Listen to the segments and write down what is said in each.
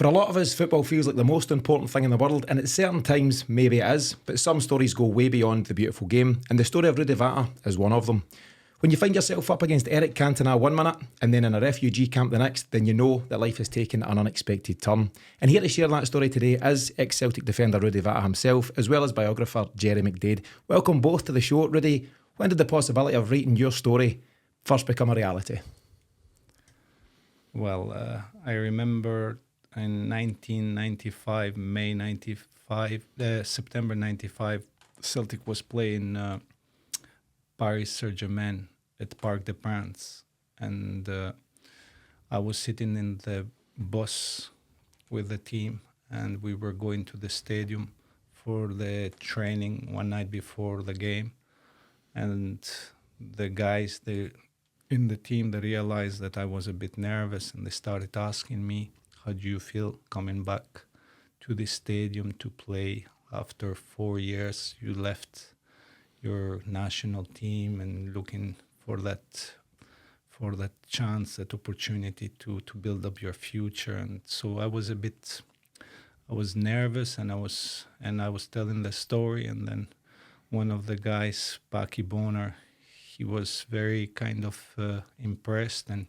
For a lot of us, football feels like the most important thing in the world, and at certain times, maybe it is, but some stories go way beyond the beautiful game, and the story of Rudi Vata is one of them. When you find yourself up against Eric Cantona one minute, and then in a refugee camp the next, then you know that life has taken an unexpected turn. And here to share that story today is ex-Celtic defender Rudi Vata himself, as well as biographer Gerard McDade. Welcome both to the show. Rudi, when did the possibility of writing your story first become a reality? Well, I remember in 1995, September 95, Celtic was playing Paris Saint-Germain at Parc des Princes, and I was sitting in the bus with the team, and we were going to the stadium for the training one night before the game, and the guys in the team, they realized that I was a bit nervous, and they started asking me, how do you feel coming back to the stadium to play after 4 years? You left your national team and looking for that chance, that opportunity to build up your future. And so I was nervous, and I was telling the story, and then one of the guys, Papin, he was very kind of impressed, and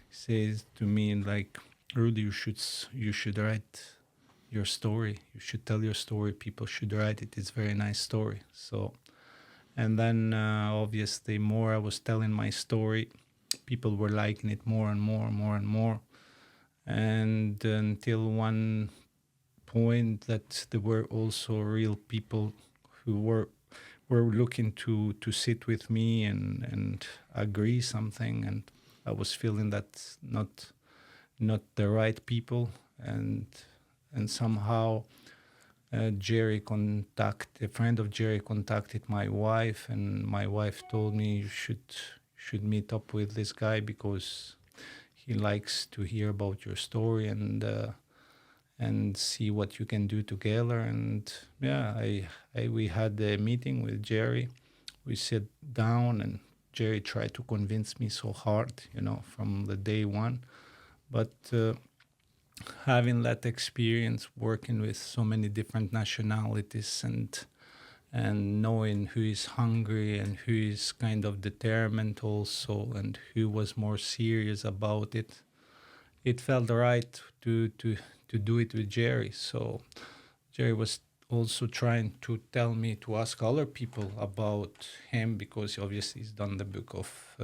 he says to me, like, Rudi, you should write your story. You should tell your story. People should write it. It's a very nice story. So, and then obviously more I was telling my story, people were liking it more and more and more and more. And until one point that there were also real people who were looking to sit with me and agree something, and I was feeling that not the right people, and somehow a friend of Jerry contacted my wife, and my wife told me you should meet up with this guy because he likes to hear about your story and see what you can do together. And yeah, we had a meeting with Jerry. We sat down, and Jerry tried to convince me so hard, from the day one. But having that experience working with so many different nationalities and knowing who is hungry and who is kind of determined also, and who was more serious about it, it felt right to do it with Jerry. So Jerry was also trying to tell me to ask other people about him, because obviously he's done the book of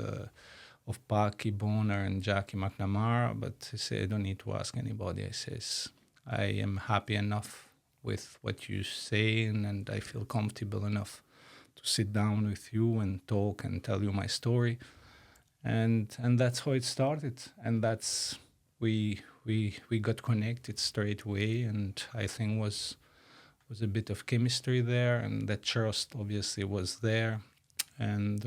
Paki Bonner and Jackie McNamara, but I say I don't need to ask anybody. I says I am happy enough with what you're saying, and I feel comfortable enough to sit down with you and talk and tell you my story, and that's how it started. And that's we got connected straight away, and I think was a bit of chemistry there, and that trust obviously was there, and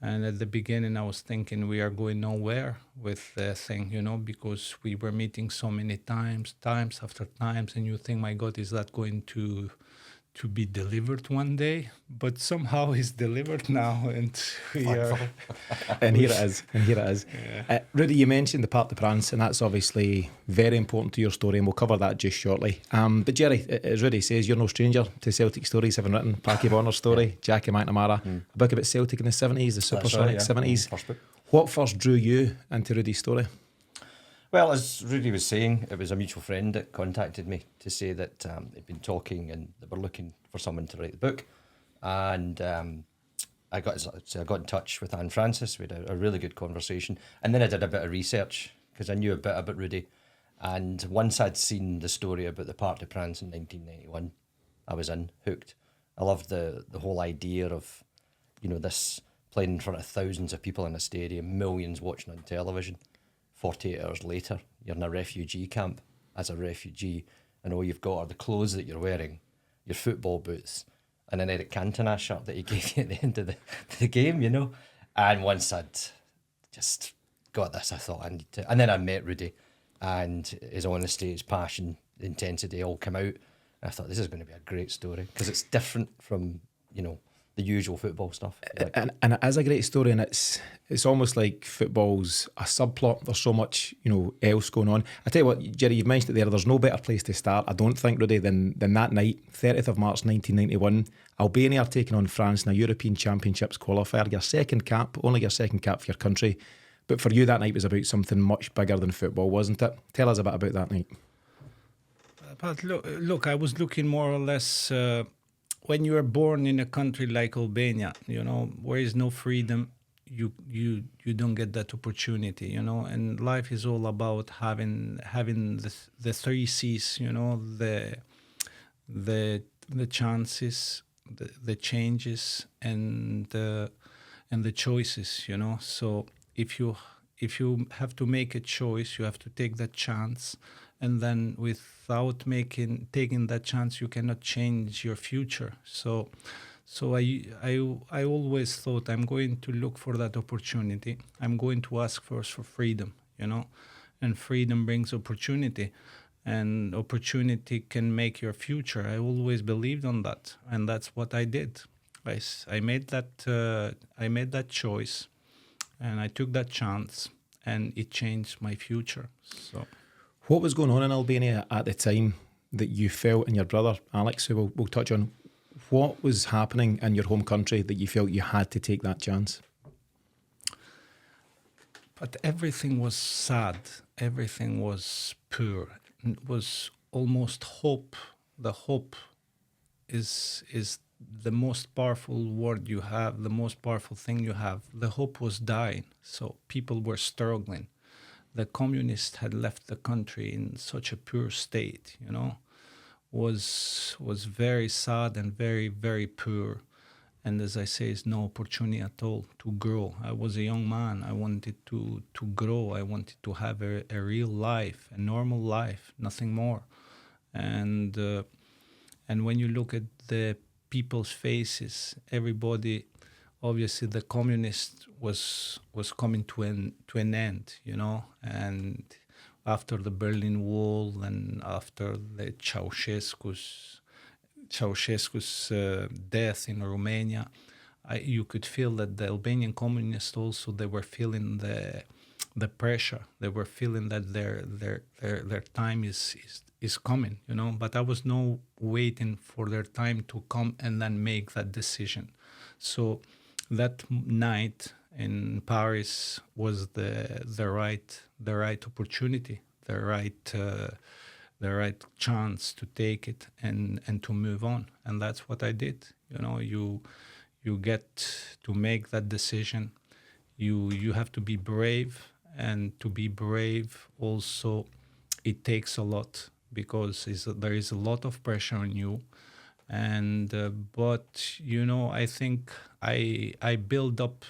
at the beginning, I was thinking we are going nowhere with the thing, because we were meeting so many times after times, and you think, my God, is that going to be delivered one day? But somehow it's delivered now, and we are... And here it is. Yeah. Rudi, you mentioned the Parc des Princes, and that's obviously very important to your story, and we'll cover that just shortly. But Jerry, as Rudi says, you're no stranger to Celtic stories, having written Paki Bonner's story, Jackie McNamara, a book about Celtic in the 70s, the Supersonic 70s. First book. What first drew you into Rudi's story? Well, as Rudi was saying, it was a mutual friend that contacted me to say that they'd been talking and they were looking for someone to write the book. And I got in touch with Anne Francis. We had a really good conversation. And then I did a bit of research because I knew a bit about Rudi. And once I'd seen the story about the Parc des Princes in 1991, I was hooked. I loved the whole idea of, this playing in front of thousands of people in a stadium, millions watching on television. 48 hours later, you're in a refugee camp as a refugee, and all you've got are the clothes that you're wearing, your football boots, and an Eric Cantona shirt that he gave you at the end of the game, And once I'd just got this, I thought I need to. And then I met Rudi, and his honesty, his passion, intensity all came out. And I thought, this is going to be a great story, because it's different from, the usual football stuff. And it is a great story, and it's almost like football's a subplot. There's so much, else going on. I tell you what, Jerry, you've mentioned it there. There's no better place to start, I don't think, Rudi, than that night, 30th of March 1991. Albania are taking on France in a European Championships qualifier. Your second cap, only your second cap for your country. But for you, that night was about something much bigger than football, wasn't it? Tell us a bit about that night. But look, I was looking more or less. When you are born in a country like Albania, where is no freedom, you don't get that opportunity, And life is all about having the three C's, the chances, the changes, and the choices, So if you have to make a choice, you have to take that chance. And then without taking that chance, you cannot change your future. So I always thought I'm going to look for that opportunity. I'm going to ask first for freedom, and freedom brings opportunity, and opportunity can make your future. I always believed on that, and that's what I did. I made that choice, and I took that chance, and it changed my future. So. What was going on in Albania at the time that you felt, and your brother Alex, who we'll touch on, what was happening in your home country that you felt you had to take that chance? But everything was sad. Everything was poor. It was almost hope. The hope is the most powerful word you have, the most powerful thing you have. The hope was dying, so people were struggling. The communists had left the country in such a poor state, was very sad and very, very poor. And as I say, it's no opportunity at all to grow. I was a young man. I wanted to grow. I wanted to have a real life, a normal life, nothing more. And when you look at the people's faces, everybody, obviously the communist was coming to an end, and after the Berlin Wall and after the Ceausescu's death in Romania, you could feel that the Albanian communists also, they were feeling the pressure. They were feeling that their time is coming, But I was no waiting for their time to come and then make that decision. So that night in Paris was the right opportunity, the right chance to take it and to move on, and that's what I did. You get to make that decision. You have to be brave, and to be brave also it takes a lot, because there is a lot of pressure on you. And but I think I built up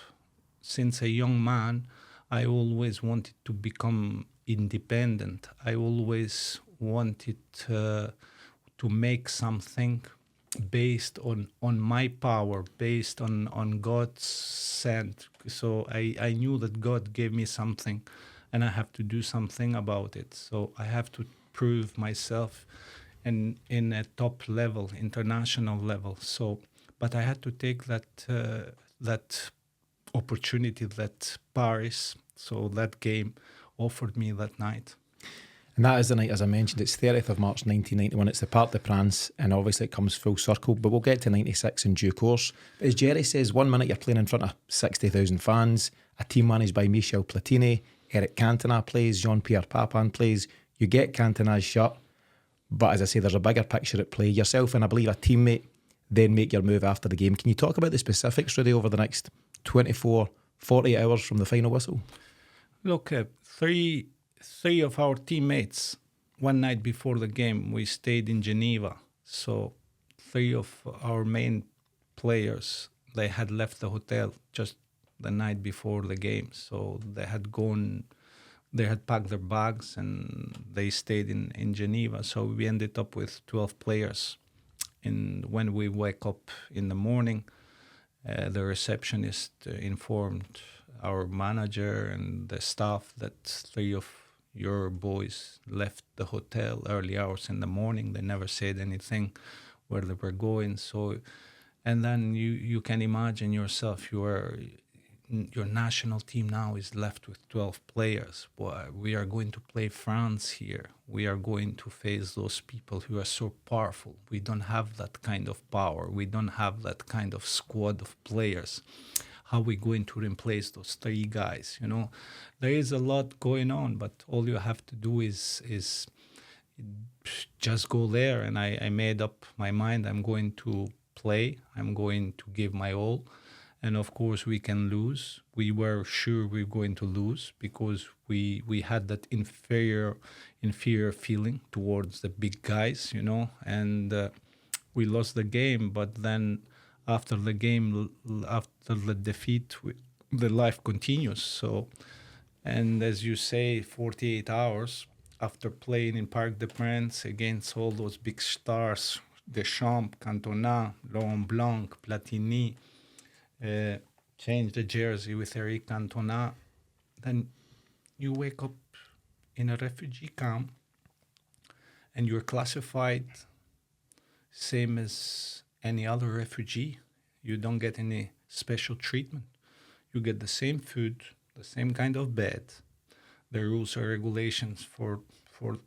since a young man. I always wanted to become independent. I always wanted to make something based on my power, based on God's sent. So I knew that God gave me something, and I have to do something about it. So I have to prove myself in a top level, international level. So, but I had to take that opportunity that Paris, so that game, offered me that night. And that is the night, as I mentioned, it's 30th of March 1991. It's the Parc des Princes, and obviously it comes full circle, but we'll get to 96 in due course. But as Jerry says, 1 minute you're playing in front of 60,000 fans, a team managed by Michel Platini, Eric Cantona plays, Jean-Pierre Papin plays. You get Cantona's shirt, but as I say, there's a bigger picture at play. Yourself and I believe a teammate then make your move after the game. Can you talk about the specifics, Rudi, over the next 24, 48 hours from the final whistle? Look, three of our teammates, one night before the game, we stayed in Geneva. So 3 of our main players, they had left the hotel just the night before the game. So they had packed their bags and they stayed in Geneva. So we ended up with 12 players. And when we wake up in the morning, the receptionist informed our manager and the staff that 3 of your boys left the hotel early hours in the morning. They never said anything where they were going. So And then you can imagine yourself, your national team now is left with 12 players. Boy, we are going to play France here. We are going to face those people who are so powerful. We don't have that kind of power. We don't have that kind of squad of players. How are we going to replace those three guys? There is a lot going on, but all you have to do is just go there. And I made up my mind. I'm going to play. I'm going to give my all. And of course, we can lose. We were sure we were going to lose because we had that inferior feeling towards the big guys, and we lost the game. But then after the game, after the defeat, the life continues. So, and as you say, 48 hours after playing in Parc des Princes against all those big stars, Deschamps, Cantona, Laurent Blanc, Platini, change the jersey with Eric Cantona, then you wake up in a refugee camp and you're classified same as any other refugee. You don't get any special treatment. You get the same food, the same kind of bed. The rules or regulations for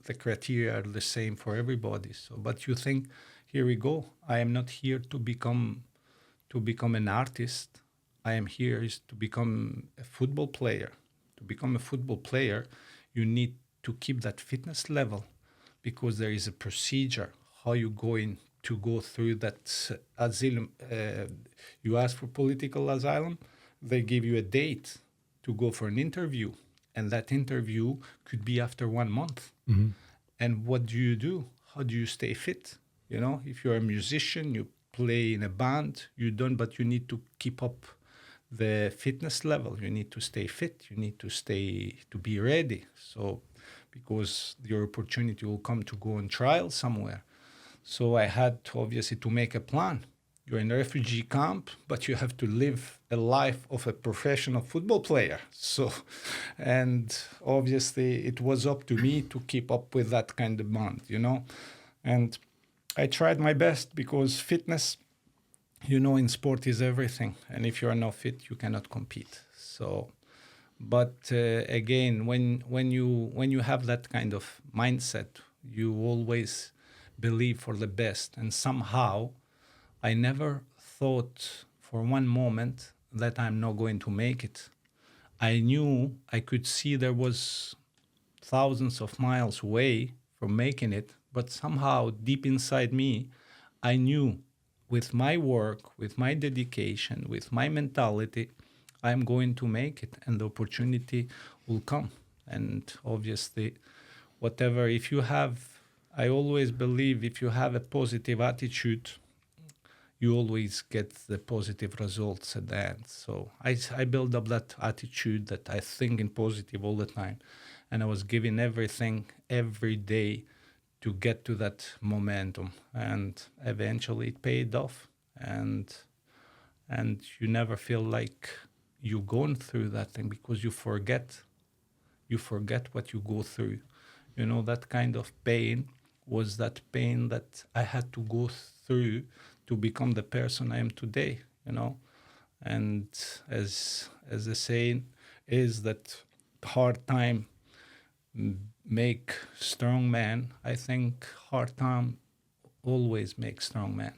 the criteria are the same for everybody. So, but you think, here we go. I am not here to become an artist. I am here is to become a football player. To become a football player, you need to keep that fitness level because there is a procedure how you're going to go through that asylum. You ask for political asylum, they give you a date to go for an interview, and that interview could be after 1 month. Mm-hmm. And what do? How do you stay fit? If you're a musician, you play in a band, but you need to keep up the fitness level. You need to stay fit. You need to be ready. So, because your opportunity will come to go on trial somewhere. So I had obviously to make a plan. You're in a refugee camp, but you have to live a life of a professional football player. So, and obviously it was up to me to keep up with that kind of bond, and I tried my best because fitness, in sport is everything. And if you are not fit, you cannot compete. So, but again, when you have that kind of mindset, you always believe for the best. And somehow, I never thought for one moment that I'm not going to make it. I knew I could see there was thousands of miles away from making it. But somehow, deep inside me, I knew with my work, with my dedication, with my mentality, I'm going to make it and the opportunity will come. And obviously, I always believe if you have a positive attitude, you always get the positive results at the end. So I build up that attitude that I think in positive all the time. And I was giving everything every day to get to that momentum, and eventually it paid off, and you never feel like you've gone through that thing because you forget what you go through. That kind of pain was that pain that I had to go through to become the person I am today, and as the saying is that hard time make strong man. I think hard time always makes strong man.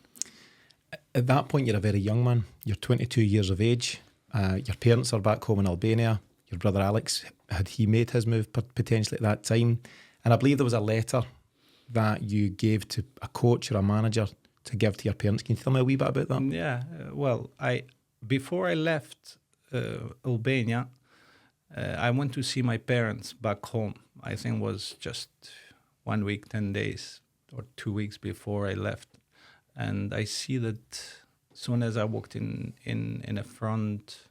At that point, you're a very young man. You're 22 years of age. Your parents are back home in Albania. Your brother Alex, had he made his move potentially at that time? And I believe there was a letter that you gave to a coach or a manager to give to your parents. Can you tell me a wee bit about that? Yeah. Well, before I left Albania, I went to see my parents back home. I think it was just 1 week, 10 days, or 2 weeks before I left. And I see that as soon as I walked in a front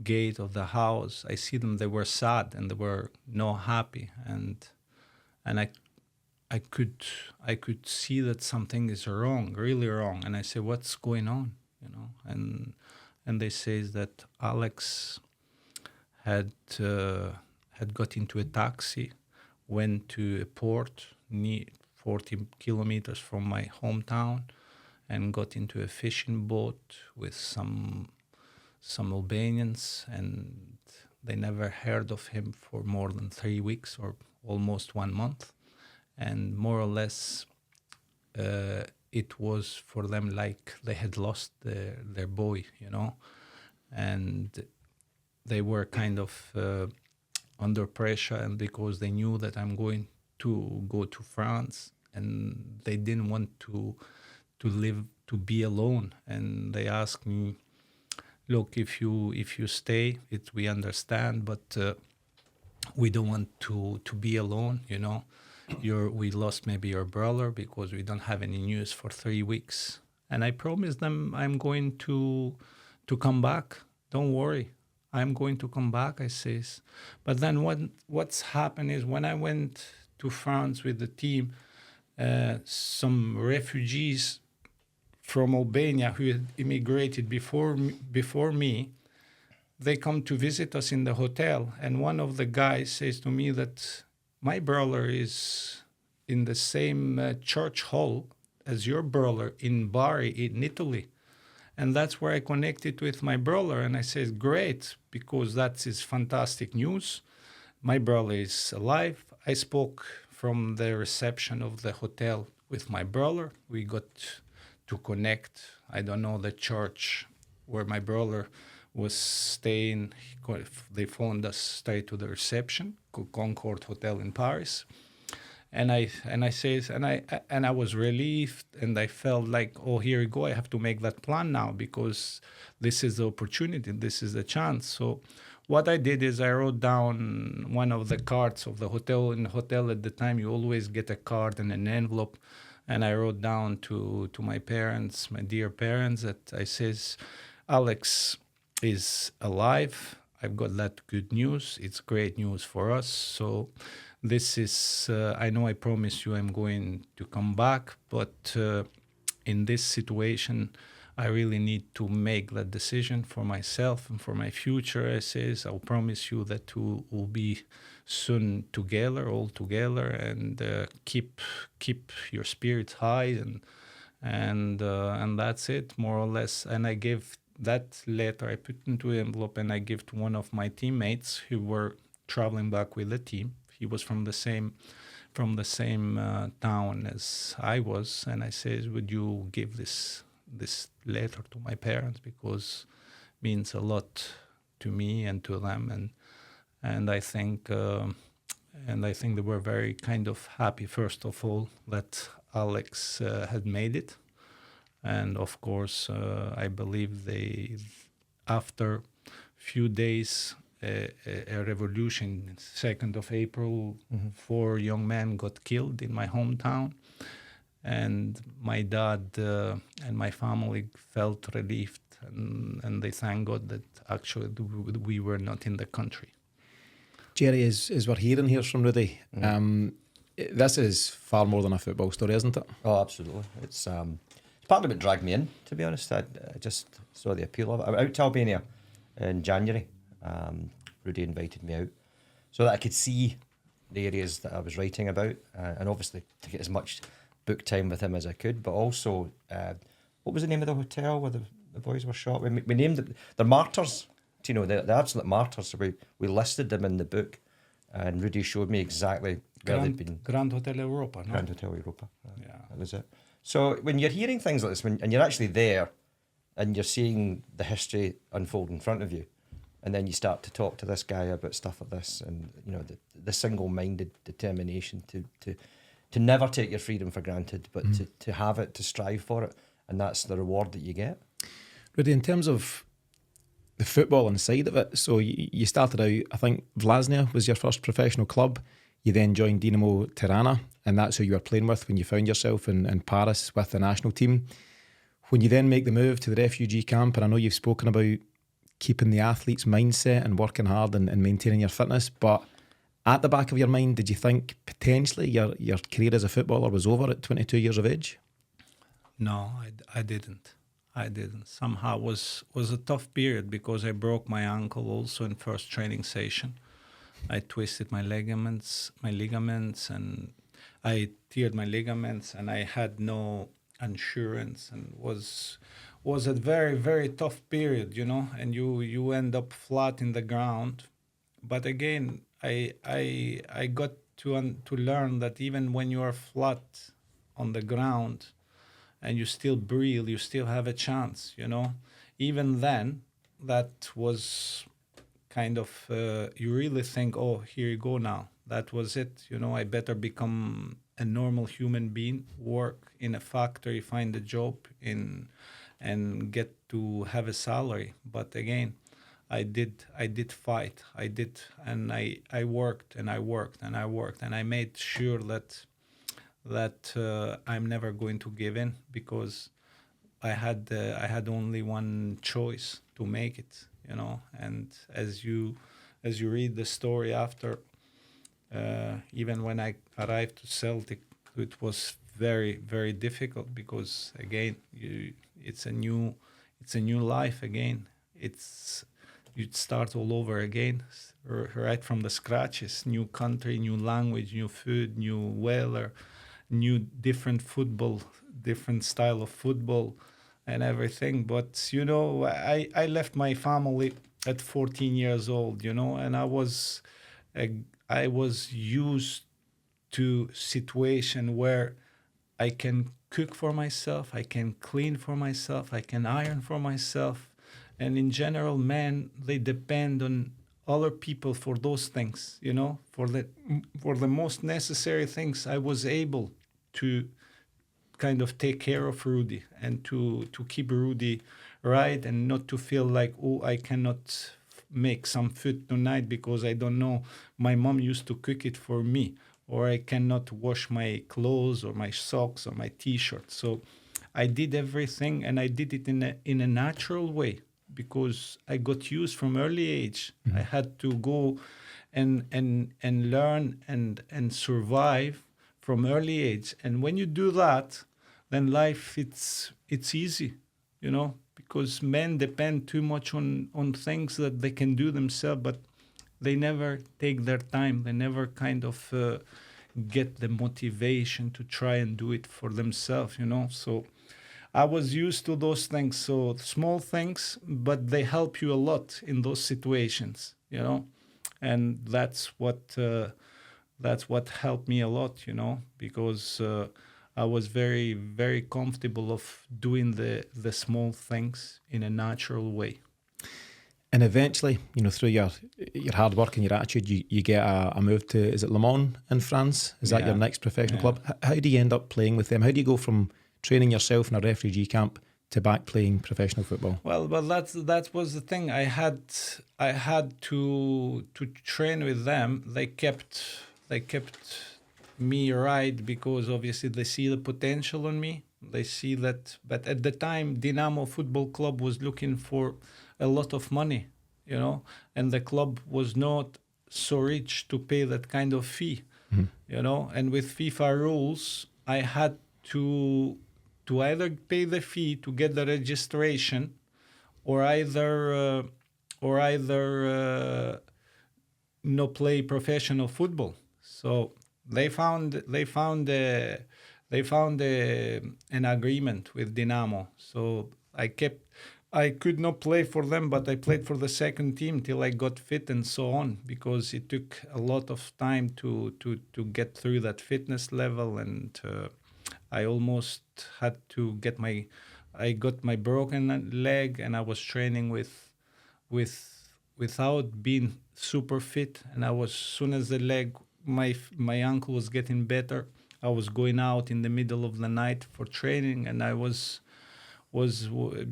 gate of the house, I see them, they were sad and they were not happy. And I could see that something is wrong, really wrong. And I say, what's going on? And they say that Alex had got into a taxi, went to a port near 40 kilometers from my hometown, and got into a fishing boat with some Albanians, and they never heard of him for more than 3 weeks or almost 1 month. And more or less, it was for them like they had lost their boy, and they were kind of under pressure, and because they knew that I'm going to go to France, and they didn't want to be alone, and they asked me, look, if you stay, we understand, but we don't want to be alone, we lost maybe your brother because we don't have any news for 3 weeks. And I promised them I'm going to come back. Don't worry, I'm going to come back, I says. But then what's happened is when I went to France with the team, some refugees from Albania who had immigrated before me, they come to visit us in the hotel. And one of the guys says to me that my brother is in the same church hall as your brother in Bari in Italy. And that's where I connected with my brother. And I said, great, because that is fantastic news. My brother is alive. I spoke from the reception of the hotel with my brother. We got to connect. I don't know the church where my brother was staying. They phoned us straight to the reception, Concord Hotel in Paris. And I was relieved, and I felt like, oh, here we go. I have to make that plan now because this is the opportunity. This is the chance. So what I did is I wrote down one of the cards of the hotel. In the hotel at the time, you always get a card and an envelope. And I wrote down to my parents, my dear parents, that I says, Alex is alive. I've got that good news. It's great news for us. So this is, I know I promised you I'm going to come back, but in this situation, I really need to make that decision for myself and for my future. I says, I'll promise you that we'll be soon together, all together, and keep your spirits high, and that's it, more or less. And I gave that letter, I put into an envelope, and I gave to one of my teammates who were traveling back with the team. He was from the same town as I was, and I says, would you give this letter to my parents, because it means a lot to me and to them, and I think they were very kind of happy, first of all, that Alex had made it, and of course I believe after few days a revolution, 2nd of April, 4 young men got killed in my hometown. And my dad and my family felt relieved, and they thank God that actually we were not in the country. Jerry, as we're hearing here from Rudi, this is far more than a football story, isn't it? Oh, absolutely. It's part of it dragged me in, to be honest. I just saw the appeal of it. I went out to Albania in January. Rudi invited me out so that I could see the areas that I was writing about, and obviously to get as much book time with him as I could, but also what was the name of the hotel where the boys were shot? We named it, they're martyrs, the absolute martyrs. So we listed them in the book, and Rudi showed me exactly where they'd been. Grand Hotel Europa, no? Grand Hotel Europa. Yeah, that was it. So when you're hearing things like this, and you're actually there, and you're seeing the history unfold in front of you, and then you start to talk to this guy about stuff like this, and the single-minded determination to never take your freedom for granted, but to have it, to strive for it, and that's the reward that you get. Rudi, in terms of the football inside of it, so you started out, I think Vlasnia was your first professional club. You then joined Dinamo Tirana, and that's who you were playing with when you found yourself in Paris with the national team. When you then make the move to the refugee camp, and I know you've spoken about keeping the athlete's mindset and working hard and maintaining your fitness, but at the back of your mind, did you think potentially your career as a footballer was over at 22 years of age? No, I didn't. Somehow it was a tough period because I broke my ankle also in first training session. I twisted my ligaments, and I teared my ligaments, and I had no insurance, and was a very, very tough period, and you end up flat in the ground. But again, I got to learn that even when you are flat on the ground and you still breathe, you still have a chance, Even then, that was kind of, you really think, oh, here you go now. That was it, I better become a normal human being, work in a factory, find a job and get to have a salary. But again, I did fight. And I worked and I worked and I worked, and I made sure that I'm never going to give in, because I had only one choice to make it, And as you read the story after, even when I arrived to Celtic, it was very, very difficult, because again, it's a new life again. You'd start all over again, right from the scratches. New country, new language, new food, new weather, new different football, different style of football, and everything. But I left my family at 14 years old, and I was used to situation where I can cook for myself, I can clean for myself, I can iron for myself. And in general, men, they depend on other people for those things, for the most necessary things. I was able to kind of take care of Rudi and to keep Rudi right, and not to feel like, oh, I cannot make some food tonight because I don't know, my mom used to cook it for me, or I cannot wash my clothes or my socks or my t-shirt. So I did everything, and I did it in a natural way, because I got used from early age. Mm-hmm. I had to go and learn and survive from early age. And when you do that, then life it's easy, because men depend too much on things that they can do themselves, but they never take their time. They never kind of get the motivation to try and do it for themselves, So I was used to those things, so small things, but they help you a lot in those situations, and that's what helped me a lot, because I was very, very comfortable of doing the small things in a natural way. And eventually, through your hard work and your attitude, you get a move to, is it Le Mans in France? Is that your next professional club? How do you end up playing with them? How do you go from training yourself in a refugee camp to back playing professional football? Well, that was the thing. I had to train with them. They kept me right, because obviously they see the potential in me. They see that. But at the time, Dinamo Football Club was looking for a lot of money, and the club was not so rich to pay that kind of fee, And with FIFA rules, I had to either pay the fee to get the registration, or either not play professional football. So they found an agreement with Dinamo. So I could not play for them, but I played for the second team till I got fit and so on, because it took a lot of time to get through that fitness level, and I almost had to I got my broken leg, and I was training without being super fit. And soon as the leg, my ankle was getting better, I was going out in the middle of the night for training, and it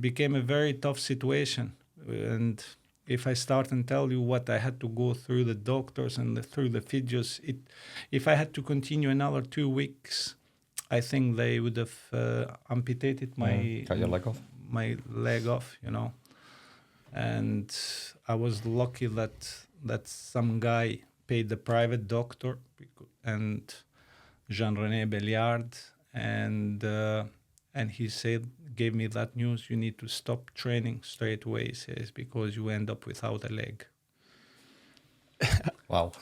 became a very tough situation. And if I start and tell you what I had to go through the doctors and through the physios, if I had to continue another 2 weeks, I think they would have amputated cut your leg off. My leg off, And I was lucky that some guy paid the private doctor, and Jean-René Belliard, and he gave me that news: you need to stop training straight away, he says, because you end up without a leg. Wow.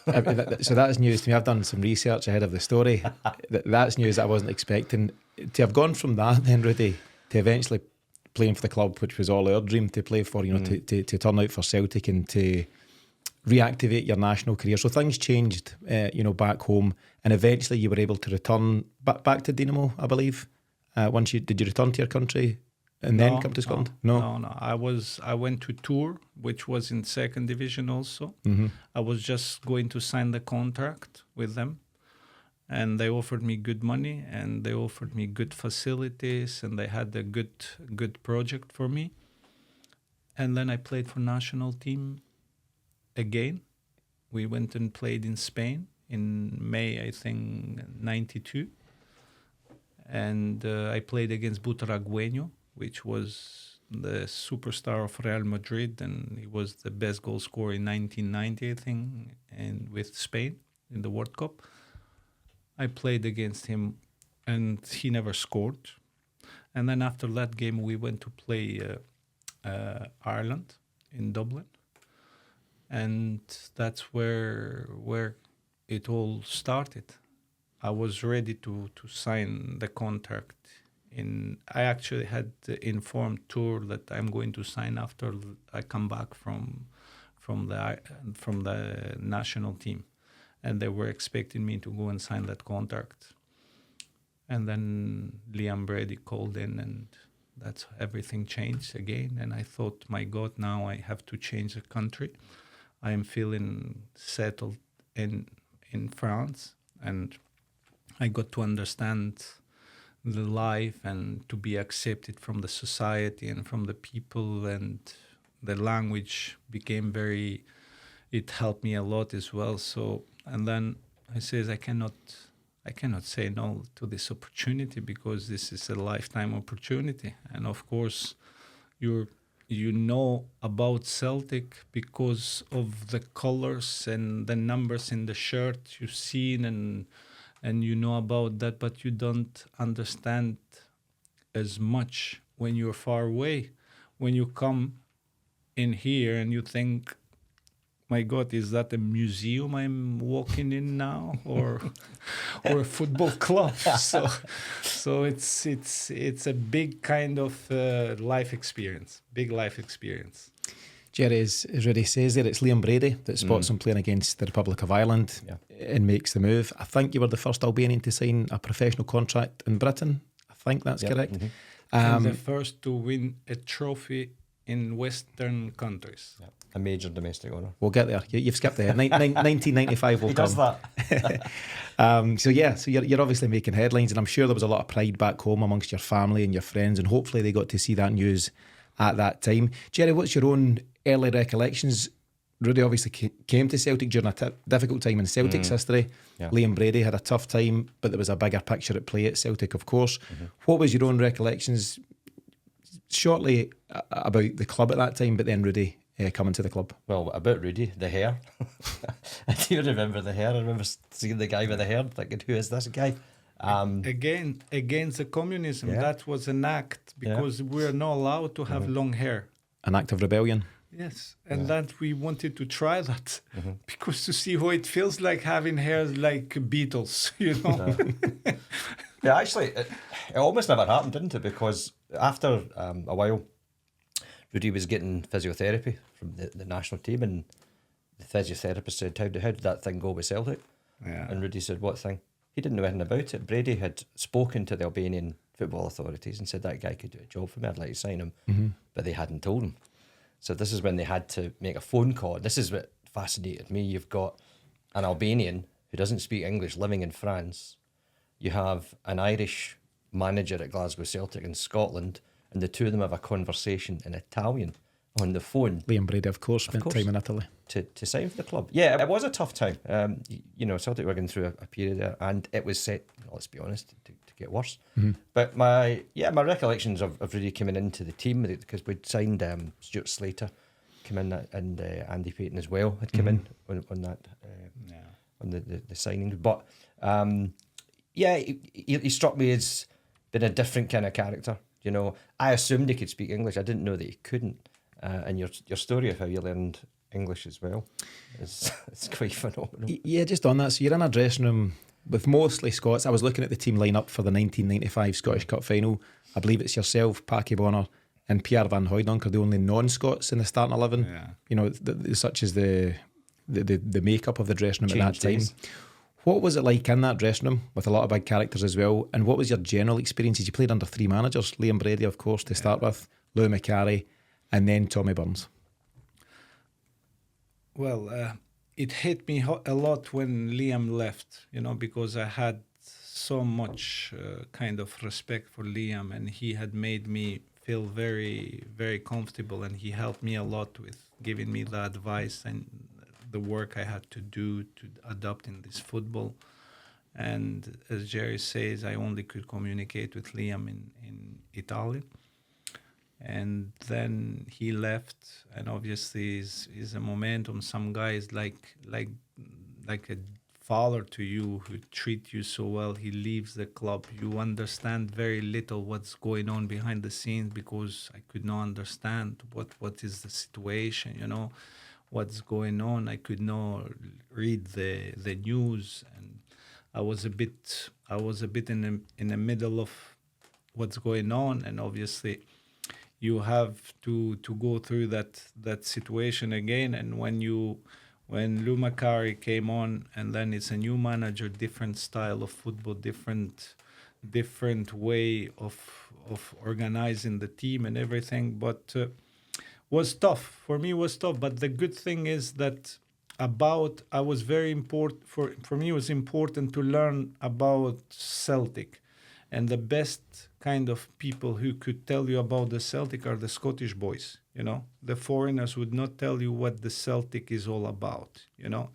So that's news to me. I've done some research ahead of the story. That's news that I wasn't expecting. to have gone from that then, Rudi, to eventually playing for the club, which was all our dream to play for, to turn out for Celtic and to reactivate your national career. So things changed, back home, and eventually you were able to return back to Dinamo, I believe. Did you return to your country and then come to Scotland? No. I went to Tours, which was in second division also. Mm-hmm. I was just going to sign the contract with them, and they offered me good money, and they offered me good facilities, and they had a good project for me. And then I played for national team again. We went and played in Spain in May, I think, 92. And I played against Butragueno, which was the superstar of Real Madrid, and he was the best goal scorer in 1990, I think, and with Spain in the World Cup. I played against him, and he never scored. And then after that game, we went to play Ireland in Dublin. And that's where it all started. I was ready to sign the contract. I actually had informed Tour that I'm going to sign after I come back from the national team, and they were expecting me to go and sign that contract. And then Liam Brady called in, and that's everything changed again. And I thought, my God, now I have to change the country. I am feeling settled in France, and I got to understand the life and to be accepted from the society and from the people, and the language became it helped me a lot as well. So, and then I says, I cannot say no to this opportunity, because this is a lifetime opportunity. And of course, you know about Celtic because of the colors and the numbers in the shirt you've seen, and you know about that, but you don't understand as much when you're far away. When you come in here and you think, my God, is that a museum I'm walking in now, or a football club? So it's a big kind of life experience, big life experience. Jerry, as Rudi says there, it's Liam Brady that spots him playing against the Republic of Ireland and makes the move. I think you were the first Albanian to sign a professional contract in Britain. I think that's correct. Mm-hmm. And the first to win a trophy in Western countries. Yeah. A major domestic honour. We'll get there. You've skipped there. 1995 will he come. Does that. So you're obviously making headlines, and I'm sure there was a lot of pride back home amongst your family and your friends, and hopefully they got to see that news at that time. Jerry, what's your own early recollections? Rudi obviously came to Celtic during a difficult time in Celtic's history. Yeah. Liam Brady had a tough time, but there was a bigger picture at play at Celtic, of course. Mm-hmm. What was your own recollections shortly about the club at that time, but then Rudi coming to the club? Well, about Rudi, the hair. I do remember the hair. I remember seeing the guy with the hair, thinking, who is this guy? Again, against the communism, that was an act, because we're not allowed to have long hair. An act of rebellion. Yes, and that we wanted to try that, because to see how it feels like having hair like Beatles, Yeah, actually, it almost never happened, didn't it? Because after a while, Rudi was getting physiotherapy from the national team, and the physiotherapist said, how did that thing go with Celtic? Yeah. And Rudi said, what thing? He didn't know anything about it. Brady had spoken to the Albanian football authorities and said, that guy could do a job for me, I'd like to sign him. But they hadn't told him. So this is when they had to make a phone call. This is what fascinated me. You've got an Albanian who doesn't speak English living in France. You have an Irish manager at Glasgow Celtic in Scotland, and the two of them have a conversation in Italian on the phone. Liam Brady, of course, spent time in Italy. To sign for the club. Yeah, it was a tough time. Celtic were going through a period there, and it was set, let's be honest, to get worse. But my recollections of Rudi coming into the team, because we'd signed Stuart Slater, come in, and Andy Payton as well had come in on that on the signing. But he struck me as being a different kind of character. I assumed he could speak English. I didn't know that he couldn't. And your story of how you learned English as well it's quite phenomenal. Yeah, just on that. So you're in a dressing room with mostly Scots. I was looking at the team lineup for the 1995 Scottish Cup final. I believe it's yourself, Packy Bonner, and Pierre Van Hooijdonk are the only non-Scots in the starting 11. Yeah. You know, such as the makeup of the dressing room at that time. What was it like in that dressing room with a lot of big characters as well? And what was your general experiences? You played under three managers, Liam Brady, of course, to start with, Louis Macari, and then Tommy Burns. Well, it hit me a lot when Liam left, because I had so much kind of respect for Liam, and he had made me feel very, very comfortable, and he helped me a lot with giving me the advice and the work I had to do to adapt in this football. And as Jerry says, I only could communicate with Liam in Italy. And then he left, and obviously is a momentum. Some guys like a father to you who treat you so well. He leaves the club. You understand very little what's going on behind the scenes, because I could not understand what is the situation, what's going on. I could not read the news, and I was a bit in the middle of what's going on, and obviously you have to go through that situation again. And when Lou Macari came on, and then it's a new manager, different style of football, different way of organizing the team and everything, but was tough for me. Was tough, but the good thing is that I was very important for me. It was important to learn about Celtic, and the best kind of people who could tell you about the Celtic are the Scottish boys. The foreigners would not tell you what the Celtic is all about.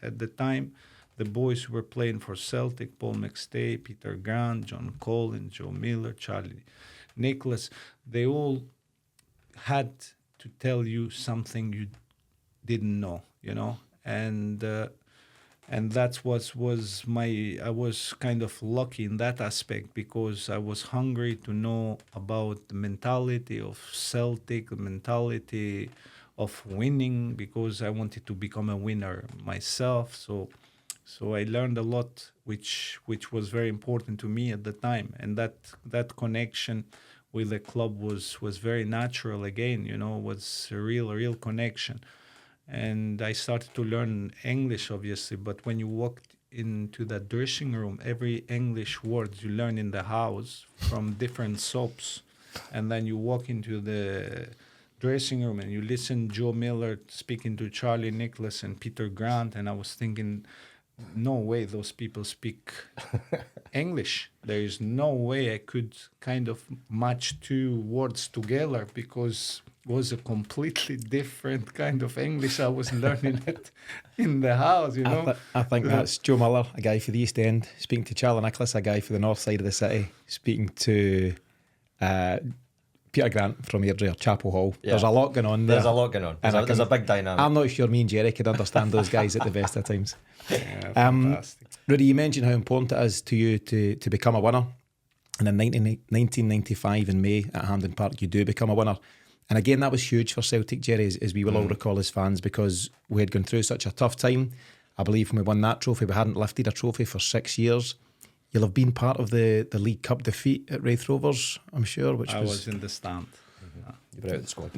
At the time, the boys who were playing for Celtic, Paul McStay, Peter Grant, John Collins, Joe Miller, Charlie Nicholas, they all had to tell you something you didn't know, and that's what was I was kind of lucky in that aspect, because I was hungry to know about the mentality of Celtic, the mentality of winning, because I wanted to become a winner myself. So I learned a lot, which was very important to me at the time, and that connection with the club was very natural again, was a real connection. And I started to learn English, obviously, but when you walked into that dressing room, every English word you learn in the house from different soaps, and then you walk into the dressing room and you listen Joe Miller speaking to Charlie Nicholas and Peter Grant, and I was thinking, no way those people speak English. There is no way I could kind of match two words together, because it was a completely different kind of English I was learning it in the house, I think that's Joe Miller, a guy for the East End, speaking to Charlie Nicholas, a guy for the north side of the city, speaking to Peter Grant from Airdrie or Chapel Hall. Yeah. There's a lot going on there. There's a lot going on. There's a big dynamic. I'm not sure me and Jerry could understand those guys at the best of times. Yeah, fantastic. Rudy, you mentioned how important it is to you to become a winner. And in 1995 in May at Hampden Park, you do become a winner. And again, that was huge for Celtic, Jerry, as we will all recall as fans, because we had gone through such a tough time. I believe when we won that trophy, we hadn't lifted a trophy for 6 years. You'll have been part of the League Cup defeat at Raith Rovers, I'm sure. I was in the stand. You were out of the squad.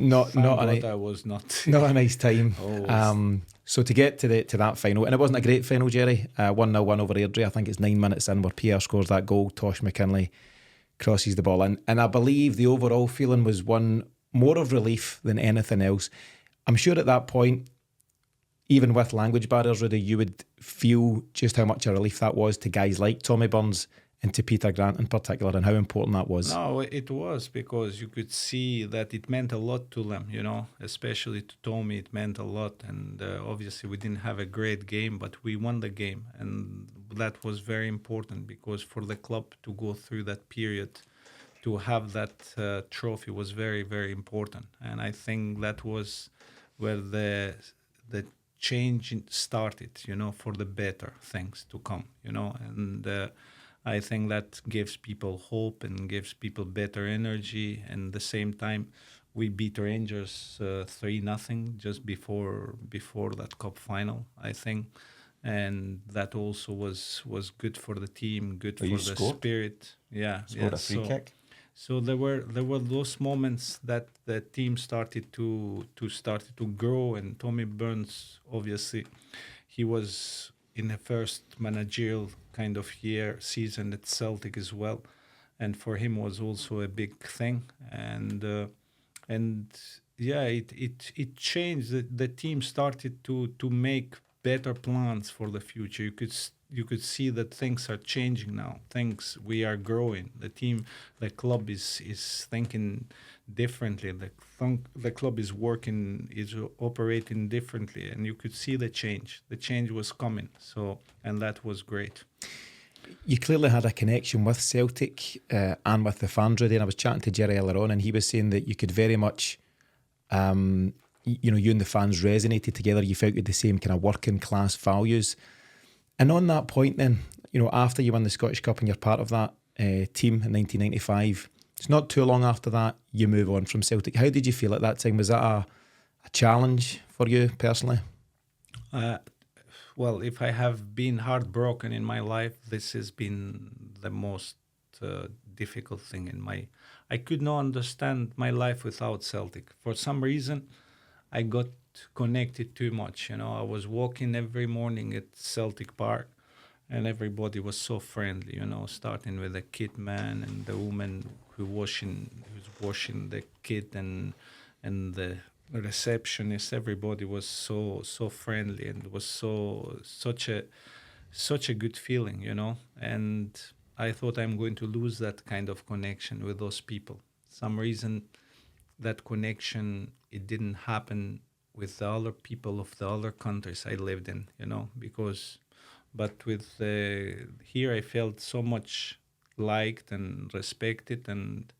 I was not. Not a nice time. So to get to that final, and it wasn't a great final, Jerry. 1-0 win over Airdrie. I think it's 9 minutes in where Pierre scores that goal. Tosh McKinley crosses the ball in, and I believe the overall feeling was one more of relief than anything else. I'm sure at that point, even with language barriers, Rudy, you would feel just how much a relief that was to guys like Tommy Burns and to Peter Grant in particular, and how important that was. No, it was, because you could see that it meant a lot to them, especially to Tommy, it meant a lot. And obviously we didn't have a great game, but we won the game. And that was very important, because for the club to go through that period, to have that trophy was very, very important. And I think that was where the change started, for the better things to come, and I think that gives people hope and gives people better energy. And at the same time, we beat Rangers 3-0 just before that cup final, I think. and that also was good for the team, good Oh, for you the scored? spirit. Yeah, Scored a free kick. So there were those moments that the team started to grow, and Tommy Burns, obviously, he was in the first managerial kind of season at Celtic as well, and for him was also a big thing, and yeah, it changed. The team started to make better plans for the future. You could see that things are changing now. We are growing. The club is thinking differently. The club is operating differently, and you could see the change. The change was coming. So, and that was great. You clearly had a connection with Celtic and with the fans, Rudy. And I was chatting to Jerry earlier on, and he was saying that you could very much, you and the fans resonated together. You felt you had the same kind of working class values. And on that point, then, after you won the Scottish Cup and you're part of that team in 1995, it's not too long after that you move on from Celtic. How did you feel at that time? Was that a challenge for you personally? Well, if I have been heartbroken in my life, this has been the most difficult thing in my... I could not understand my life without Celtic. For some reason, I got connected too much. I was walking every morning at Celtic Park, and everybody was so friendly. Starting with the kit man and the woman who's washing the kit, and the receptionist. Everybody was so friendly, and it was such a good feeling. And I thought I'm going to lose that kind of connection with those people. Some reason that connection, it didn't happen with the other people of the other countries I lived in, but with here I felt so much liked and respected, and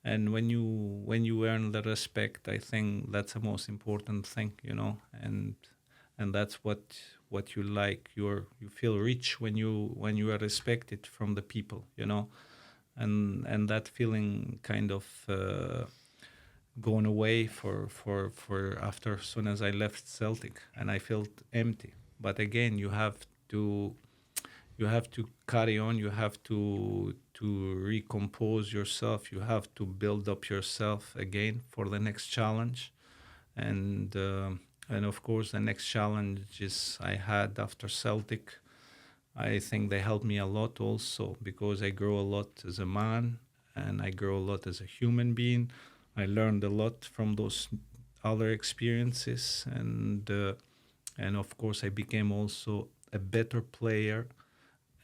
when you earn the respect, I think that's the most important thing, and that's what you like. You feel rich when you are respected from the people, and that feeling kind of gone away for after as soon as I left Celtic, and I felt empty. But again, you have to carry on. You have to recompose yourself. You have to build up yourself again for the next challenge, and of course the next challenges I had after Celtic, I think they helped me a lot also, because I grow a lot as a man, and I grow a lot as a human being. I learned a lot from those other experiences, and of course I became also a better player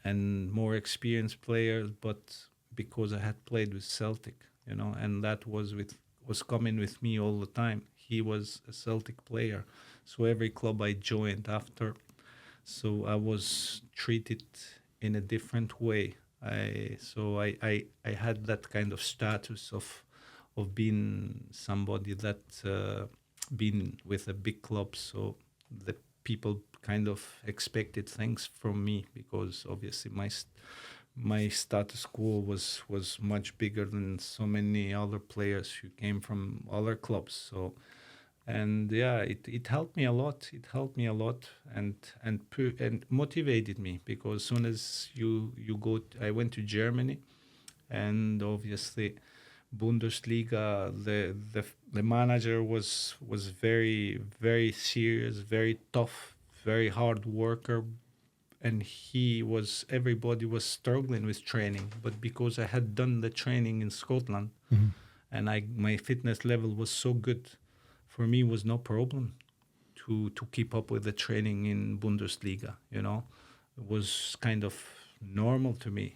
and more experienced player, but because I had played with Celtic, and that was coming with me all the time. He was a Celtic player, so every club I joined after, so I was treated in a different way. I had that kind of status of being somebody that been with a big club, so the people kind of expected things from me, because obviously my status quo was much bigger than so many other players who came from other clubs. So, and yeah, it helped me a lot. It helped me a lot, and motivated me, because as soon as you go, I went to Germany, and obviously Bundesliga, the manager was very, very serious, very tough, very hard worker, and everybody was struggling with training. But because I had done the training in Scotland, and my fitness level was so good, for me was no problem to keep up with the training in Bundesliga. It was kind of normal to me.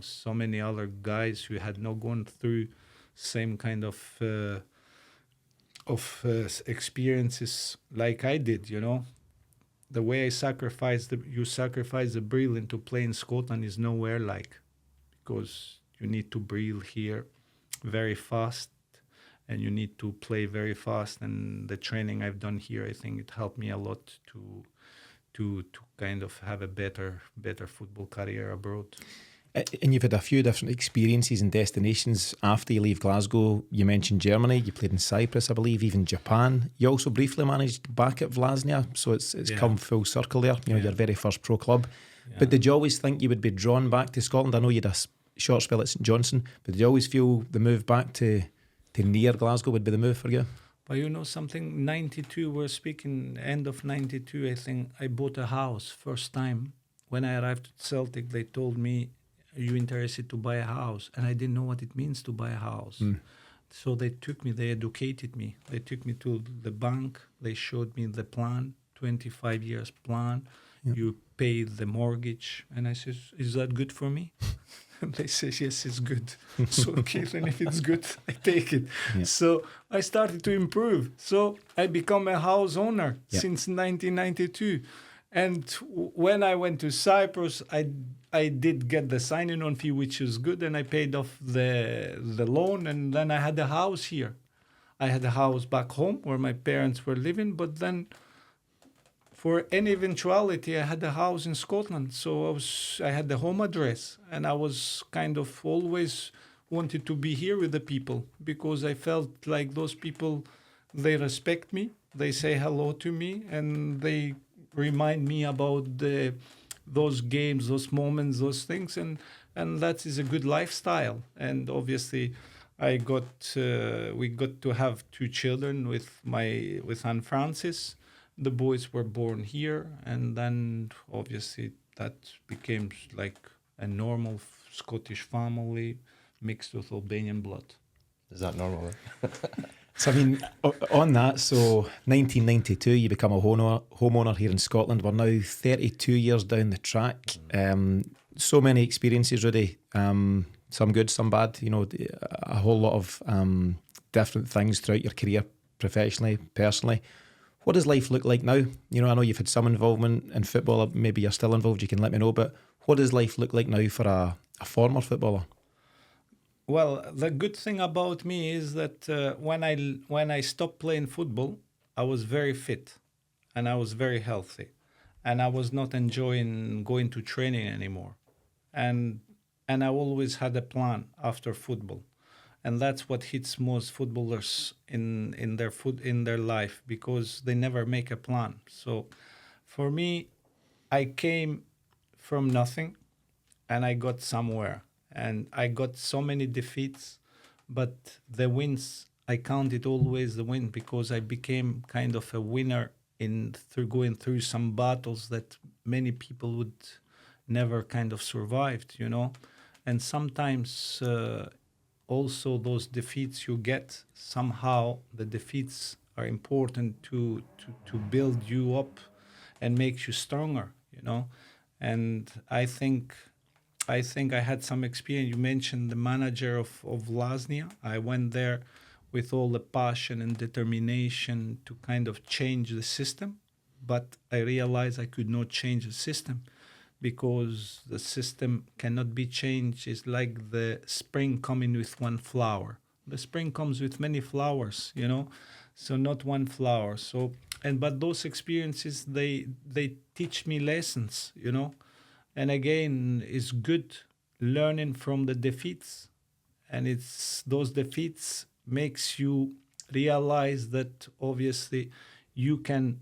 So many other guys who had not gone through same kind of experiences like I did, The way I sacrifice the breathing to play in Scotland is nowhere like, because you need to breathe here very fast, and you need to play very fast. And the training I've done here, I think it helped me a lot to kind of have a better football career abroad. And you've had a few different experiences and destinations after you leave Glasgow. You mentioned Germany, you played in Cyprus, I believe, even Japan. You also briefly managed back at Vlasnia, so it's come full circle there, your very first pro club. Yeah. But did you always think you would be drawn back to Scotland? I know you had a short spell at St Johnstone, but did you always feel the move back to near Glasgow would be the move for you? But you know something, 92, we're speaking end of 92, I think I bought a house first time. When I arrived at Celtic, they told me, are you interested to buy a house? And I didn't know what it means to buy a house. So they educated me. They took me to the bank. They showed me the plan, 25 years plan. Yep. You pay the mortgage. And I said, is that good for me? And they say, yes, it's good. So, okay, then if it's good, I take it. Yep. So I started to improve. So I become a house owner since 1992. And when I went to Cyprus, I did get the signing on fee, which is good, and I paid off the loan, and then I had a house here. I had a house back home where my parents were living, but then for any eventuality, I had a house in Scotland. So I had the home address, and I was kind of always wanted to be here with the people because I felt like those people, they respect me, they say hello to me, and they remind me about those games, those moments, those things, and that is a good lifestyle. And obviously, we got to have 2 children with Anne Francis. The boys were born here, and then obviously that became like a normal Scottish family mixed with Albanian blood. Is that normal? So, I mean, on that, so 1992, you become a homeowner here in Scotland. We're now 32 years down the track. So many experiences, Rudi. Some good, some bad. You know, a whole lot of different things throughout your career, professionally, personally. What does life look like now? You know, I know you've had some involvement in football. Maybe you're still involved. You can let me know. But what does life look like now for a former footballer? Well, the good thing about me is that when I stopped playing football, I was very fit and I was very healthy, and I was not enjoying going to training anymore, and I always had a plan after football, and that's what hits most footballers in their life, because they never make a plan. So, for me, I came from nothing, and I got somewhere. And I got so many defeats, but the wins, I counted always the win, because I became kind of a winner through going through some battles that many people would never kind of survived, you know. And sometimes also those defeats you get, somehow the defeats are important to build you up and make you stronger, you know. And I think I had some experience. You mentioned the manager of Vlasnia. I went there with all the passion and determination to kind of change the system, but I realized I could not change the system, because the system cannot be changed. It's like the spring coming with one flower. The spring comes with many flowers, you know, so not one flower. But those experiences, they teach me lessons, you know. And again, it's good learning from the defeats, and it's those defeats makes you realize that obviously you can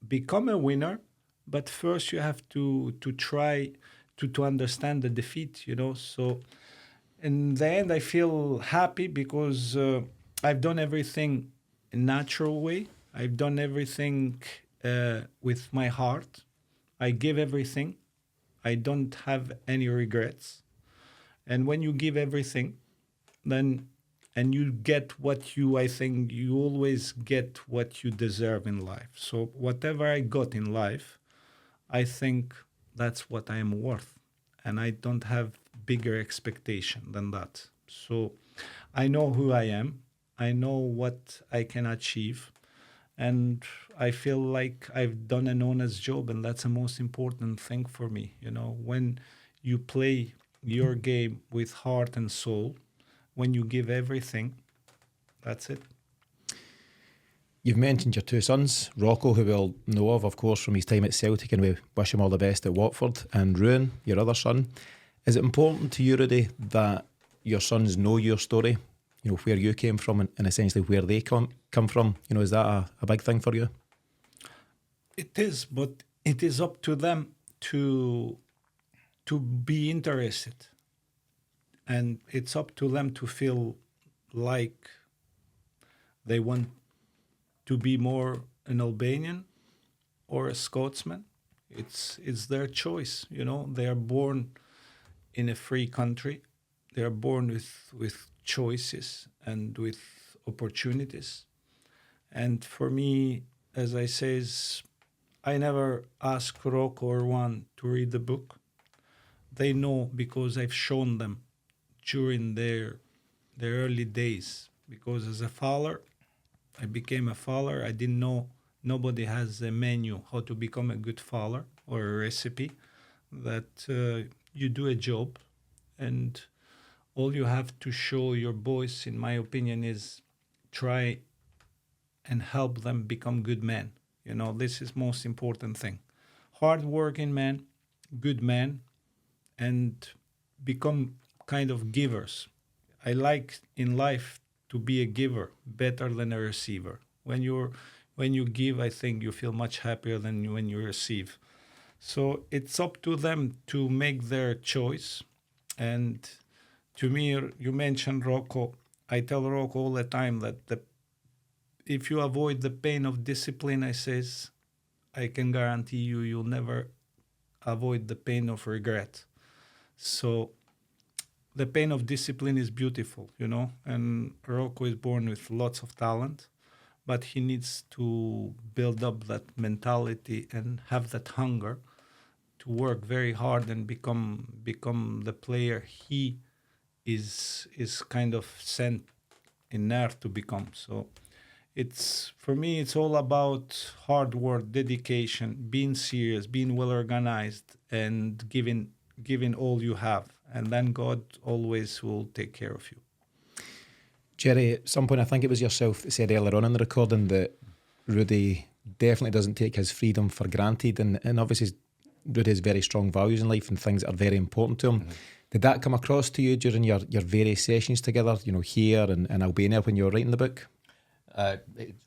become a winner, but first you have to try to understand the defeat, you know. So in the end, I feel happy because I've done everything in a natural way. I've done everything with my heart. I give everything. I don't have any regrets. And when you give everything, then and you get I think you always get what you deserve in life. So whatever I got in life, I think that's what I am worth. And I don't have bigger expectation than that. So I know who I am. I know what I can achieve. And I feel like I've done an honest job, and that's the most important thing for me. You know, when you play your game with heart and soul, when you give everything, that's it. You've mentioned your 2 sons, Rocco, who we'll know of course, from his time at Celtic, and we wish him all the best at Watford, and Ruan, your other son. Is it important to you, Rudi, that your sons know your story? You know, where you came from and essentially where they come from? You know, is that a big thing for you? It is, but it is up to them to be interested. And it's up to them to feel like they want to be more an Albanian or a Scotsman. It's their choice, you know. They are born in a free country. They are born with choices and with opportunities. And for me, as I says, I never ask Rocco or Juan to read the book. They know because I've shown them during their early days. Because as a father, I became a father. I didn't know, nobody has a menu how to become a good father or a recipe. That you do a job, and all you have to show your boys, in my opinion, is try and help them become good men. You know, this is most important thing. Hard-working men, good men, and become kind of givers. I like in life to be a giver better than a receiver. When you give, I think you feel much happier than when you receive. So it's up to them to make their choice. And to me, you mentioned Rocco. I tell Rocco all the time that if you avoid the pain of discipline, I can guarantee you'll never avoid the pain of regret. So the pain of discipline is beautiful, you know, and Rocco is born with lots of talent, but he needs to build up that mentality and have that hunger to work very hard and become the player he is kind of sent in earth to become. So it's, for me, it's all about hard work, dedication, being serious, being well organized, and giving all you have, and then God always will take care of you. Jerry, at some point, I think it was yourself that said earlier on in the recording that Rudi definitely doesn't take his freedom for granted, and obviously Rudi has very strong values in life and things that are very important to him. Mm-hmm. Did that come across to you during your various sessions together, you know, here and Albania when you were writing the book?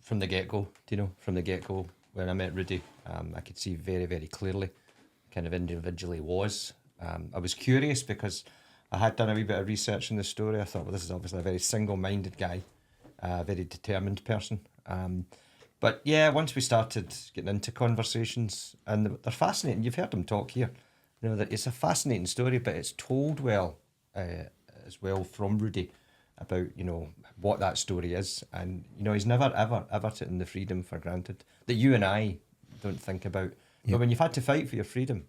From the get-go, when I met Rudi, I could see very, very clearly kind of individually was. I was curious because I had done a wee bit of research in the story. I thought, well, this is obviously a very single-minded guy, a very determined person. But yeah, once we started getting into conversations, and they're fascinating. You've heard him talk here. You know, that it's a fascinating story, but it's told well as well from Rudi about, you know, what that story is. And, you know, he's never, ever taken the freedom for granted that you and I don't think about. Yep. But when you've had to fight for your freedom,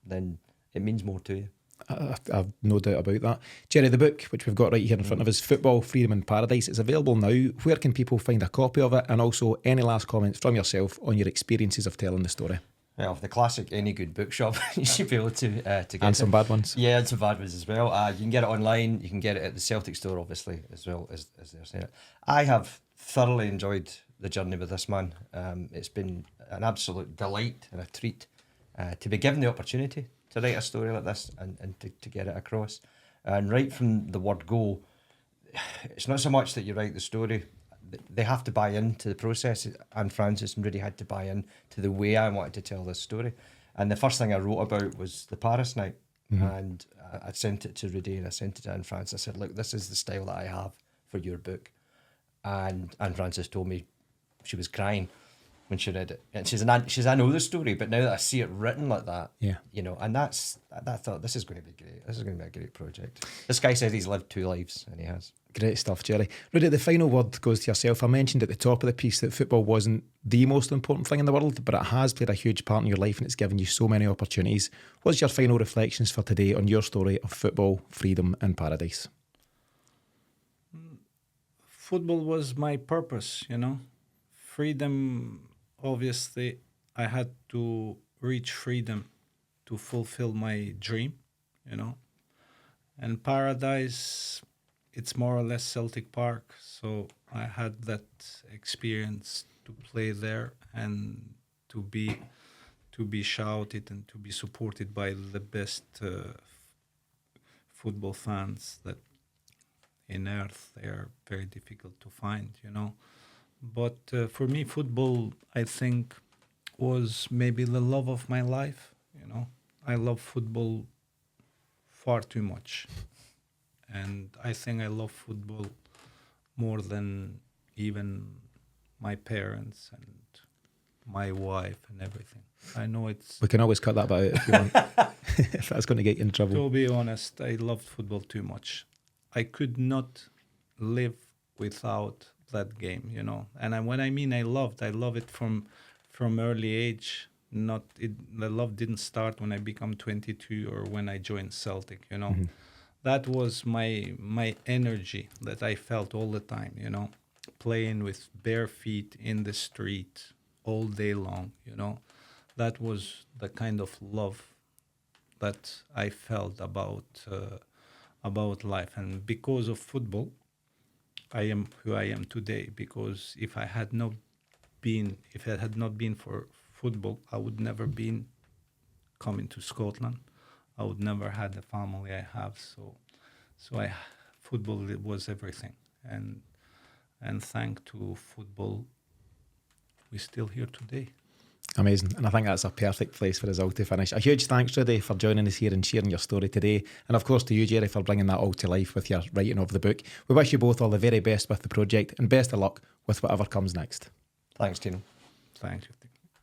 then it means more to you. I've no doubt about that. Jerry, the book, which we've got right here in front of us, Football, Freedom and Paradise, is available now. Where can people find a copy of it? And also, any last comments from yourself on your experiences of telling the story? Well, the classic, any good bookshop, you should be able to get it. And some bad ones. Yeah, and some bad ones as well. You can get it online. You can get it at the Celtic store, obviously, as well as they're saying it. I have thoroughly enjoyed the journey with this man. It's been an absolute delight and a treat to be given the opportunity to write a story like this and to get it across. And right from the word go, it's not so much that you write the story. They have to buy into the process, and Francis and Rudi had to buy in to the way I wanted to tell this story. And the first thing I wrote about was the Paris night. Mm-hmm. And I sent it to Rudi and I sent it to Anne Francis. I said, look, this is the style that I have for your book. And Anne Francis told me she was crying when she read it. And she says, I know the story, but now that I see it written like that, yeah, you know, and I thought, this is going to be great. This is going to be a great project. This guy says he's lived 2 lives, and he has. Great stuff, Jerry. Rudi, the final word goes to yourself. I mentioned at the top of the piece that football wasn't the most important thing in the world, but it has played a huge part in your life and it's given you so many opportunities. What's your final reflections for today on your story of football, freedom and paradise? Football was my purpose, you know. Freedom, obviously, I had to reach freedom to fulfill my dream, you know. And paradise, it's more or less Celtic Park, so I had that experience to play there and to be shouted and to be supported by the best football fans that in earth they are very difficult to find, you know. But for me, football, I think, was maybe the love of my life, you know. I love football far too much. And I think I love football more than even my parents and my wife and everything. I know it's... We can always cut that bit out if you want. If that's going to get you in trouble. To be honest, I loved football too much. I could not live without that game, you know. And when I mean I love it from early age. The love didn't start when I become 22 or when I joined Celtic, you know. That was my energy that I felt all the time, you know, playing with bare feet in the street all day long, you know. That was the kind of love that I felt about life. And because of football, I am who I am today. Because if it had not been for football, I would never been coming to Scotland. I would never had the family I have. So football, it was everything. And thanks to football, we're still here today. Amazing. And I think that's a perfect place for us all to finish. A huge thanks, Rudi, for joining us here and sharing your story today. And of course to you, Jerry, for bringing that all to life with your writing of the book. We wish you both all the very best with the project and best of luck with whatever comes next. Thanks, Tino. Thank you.